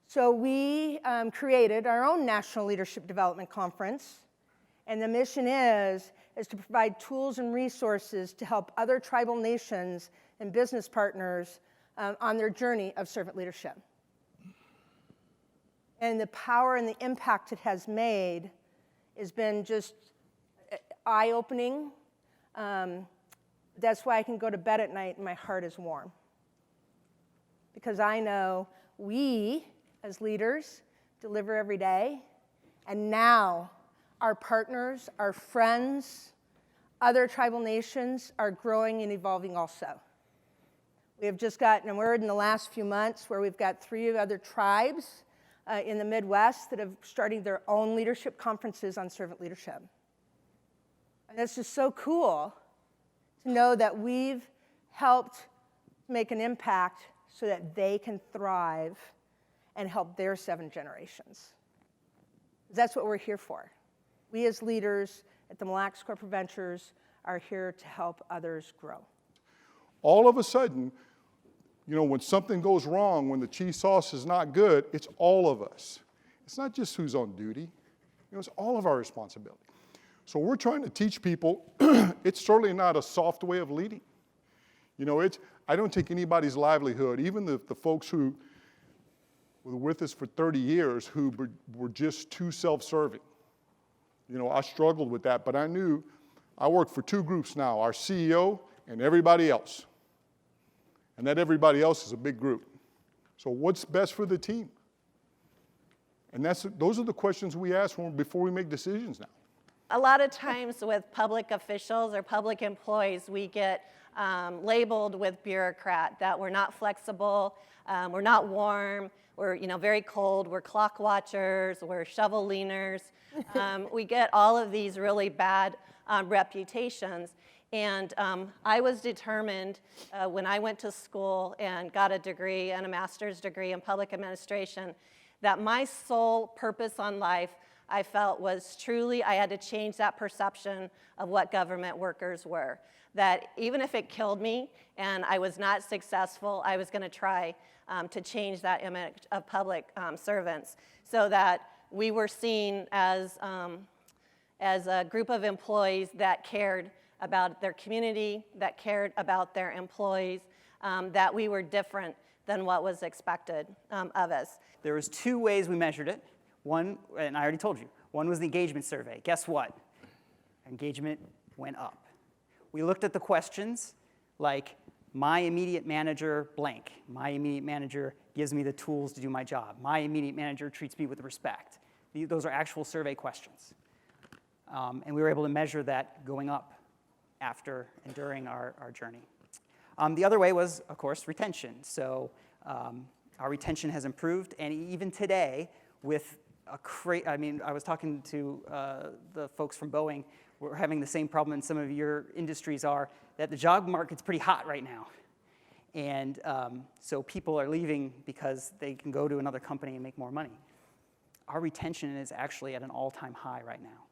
So we created our own National Leadership Development Conference, and the mission is to provide tools and resources to help other tribal nations and business partners on their journey of servant leadership. And the power and the impact it has made has been just eye-opening. That's why I can go to bed at night and my heart is warm. Because I know we, as leaders, deliver every day, and now our partners, our friends, other tribal nations are growing and evolving also. We have just gotten word in the last few months where we've got 3 other tribes in the Midwest that have starting their own leadership conferences on servant leadership. And it's just so cool to know that we've helped make an impact so that they can thrive and help their 7 generations. That's what we're here for. We as leaders at the Mille Corporate Ventures are here to help others grow. All of a sudden, you know, when something goes wrong, when the cheese sauce is not good, it's all of us. It's not just who's on duty. You know, it's all of our responsibility. So we're trying to teach people, it's certainly not a soft way of leading. You know, I don't take anybody's livelihood, even the folks who were with us for 30 years who were just too self-serving. You know, I struggled with that, but I knew I work for 2 groups now, our CEO and everybody else. And that everybody else is a big group. So what's best for the team? And those are the questions we ask before we make decisions now. A lot of times with public officials or public employees, we get labeled with bureaucrat, that we're not flexible, we're not warm, we're very cold, we're clock watchers, we're shovel leaners. We get all of these really bad reputations. And I was determined when I went to school and got a degree and a master's degree in public administration that my sole purpose on life, I felt, was truly I had to change that perception of what government workers were. That even if it killed me and I was not successful, I was going to try to change that image of public servants so that we were seen as a group of employees that cared about their community, that cared about their employees, that we were different than what was expected of us. There was 2 ways we measured it. One, and I already told you, one was the engagement survey. Guess what? Engagement went up. We looked at the questions like, my immediate manager blank. My immediate manager gives me the tools to do my job. My immediate manager treats me with respect. Those are actual survey questions. And we were able to measure that going up after and during our journey. The other way was, of course, retention. So our retention has improved, and even today, with I was talking to the folks from Boeing. We're having the same problem in some of your industries are, that the job market's pretty hot right now. And so people are leaving because they can go to another company and make more money. Our retention is actually at an all-time high right now,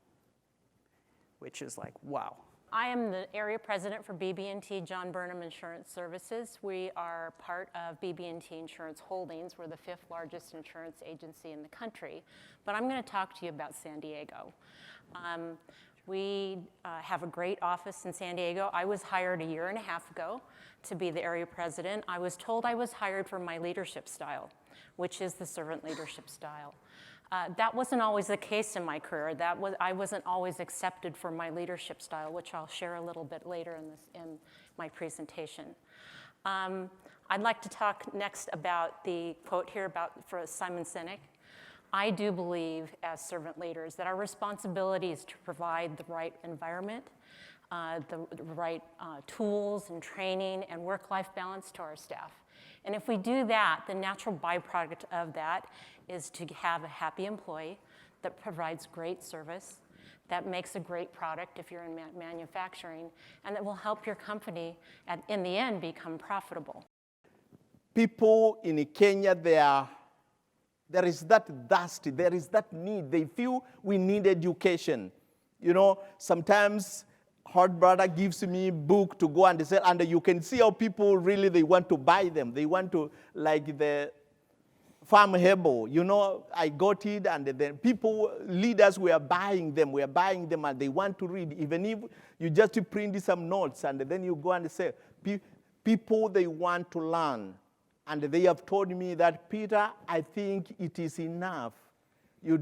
which is like, wow. I am the area president for BB&T-John Burnham Insurance Services. We are part of BB&T Insurance Holdings. We're the 5th largest insurance agency in the country. But I'm going to talk to you about San Diego. We have a great office in San Diego. I was hired a year and a half ago to be the area president. I was told I was hired for my leadership style, which is the servant leadership style. That wasn't always the case in my career. I wasn't always accepted for my leadership style, which I'll share a little bit later in my presentation. I'd like to talk next about the quote here for Simon Sinek. I do believe, as servant leaders, that our responsibility is to provide the right environment, the right tools and training and work-life balance to our staff. And if we do that, the natural byproduct of that is to have a happy employee that provides great service, that makes a great product if you're in manufacturing, and that will help your company, in the end, become profitable. People in Kenya, there is that thirst, there is that need. They feel we need education. You know, sometimes Hot Brother gives me a book to go and sell, and you can see how people really, they want to buy them. They want to, like farm herbal. You know, I got it, and then leaders were buying them, and they want to read. Even if you just print some notes, and then you go and say, people, they want to learn. And they have told me that, Peter, I think it is enough. We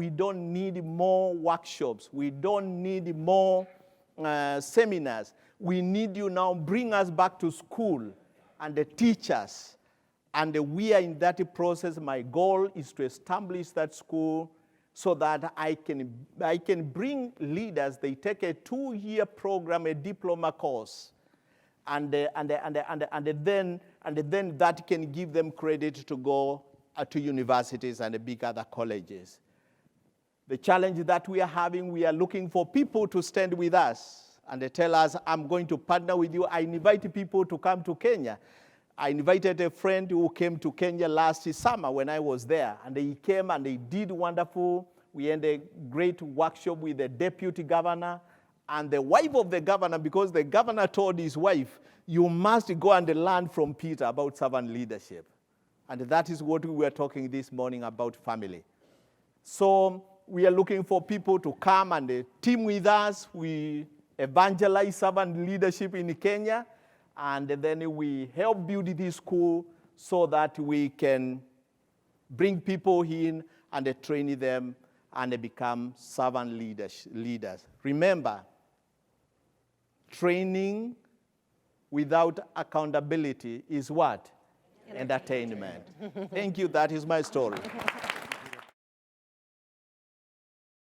don't need more workshops. We don't need more seminars. We need you now, bring us back to school and teach us. And we are in that process. My goal is to establish that school so that I can bring leaders. They take a 2-year program, a diploma course, and then that can give them credit to go to universities and big other colleges. The challenge that we are having, we are looking for people to stand with us and they tell us, I'm going to partner with you. I invite people to come to Kenya. I invited a friend who came to Kenya last summer when I was there, and he came and they did wonderful. We had a great workshop with the deputy governor and the wife of the governor, because the governor told his wife, you must go and learn from Peter about servant leadership. And that is what we were talking this morning about, family. So we are looking for people to come and team with us. We evangelize servant leadership in Kenya, and then we help build this school so that we can bring people in and train them and become servant leaders. Remember, training without accountability is what? Entertainment. Thank you. That is my story.